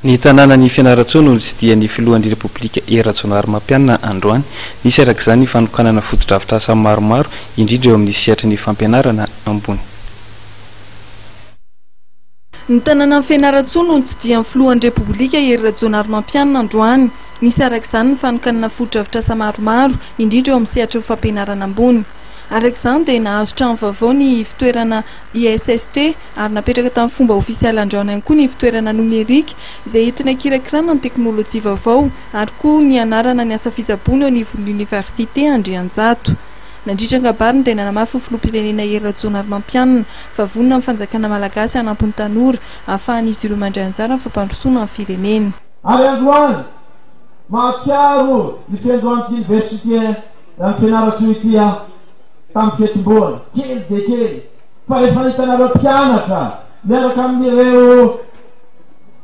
Ny tanàna ny Fianarantsoa no tsy dia ny filohan'ny Repoblika Eratsoanary Mampianina androany. Nisy arak'izany ny fanokanana foto-drafitrasa maromaro indrindra eo amin'ny sehatry ny fampianarana ambony. Ny tanàna ny Fianarantsoa no tsy dia ny filohan'ny Repoblika Eratsoanary Mampianina androany. Nisy arak'izany ny fanokanana foto-drafitrasa maromaro indrindra eo amin'ny sehatry ny fampianarana ambony. Arak'izany dia nahazo trano vaovao ny fitoerana ISST ary napetraka tamin'ny fomba ofisialy androany ihany koa ny fitoerana nomerika izay entina kirakirana ny teknôlôjia vaovao ary koa ny anarana ny asa fitsaboana eo anivon'ny Université Andrianjato. Nandritra angabary dia nanamafy ny filoham-pirenena Eratsoanary Mampianina fa vonona amin'ny fanjakana malagasy hanampy ny tanora ahafahan'izy ireo mandray anjara amin'ny fampandrosoana ny firenena. Ary androany mahatsiaro ny fiandroan'ny université amin'ny Fianarantsoa ity tamin'ny fiantomboana kely dia kely fa rehefa hitanareo mpianatra miaraka amin'ireo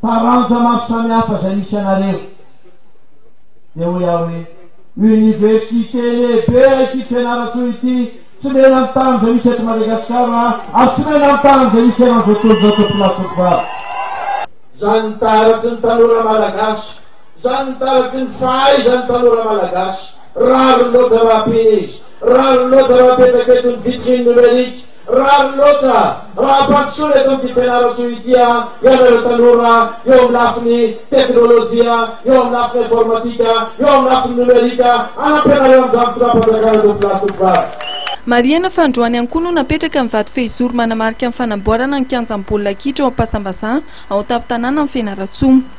taranja maro samihafa izay misy anareo dia ho iaho hoe université lehibe ity Fianarantsoa ity tsy mena amin'ny tany izay misy eto Madagasikara ary tsy mena amin'ny tany izay misy eran'izao tontolo zao tompolaso vary. Zany taratsy ny tanora malagasy, zany taratsy ny fahaizany tanora malagasy, raro loatra raha-piny izy, raro loatra raha petraka eto ny vitrine numérique, raro loatra raha ampandrosoana eto amin'ity Fianarantsoa ity ianareo tanora eo amin'ny lafiny teknôlôjia, eo amin'ny lafiny informatika, eo amin'ny lafiny numerika, anampianareo amin'izany fotoram-panjakana tompolaso vary. Mariana Fandroany ihany koa no napetraka amin'ny vato fehizoro manamarika amin'ny fanamboarana ny kianjan'ny baolina kitra ao Ampasambazan ao an-tampon tanàna amin'ny Fianarantsoa.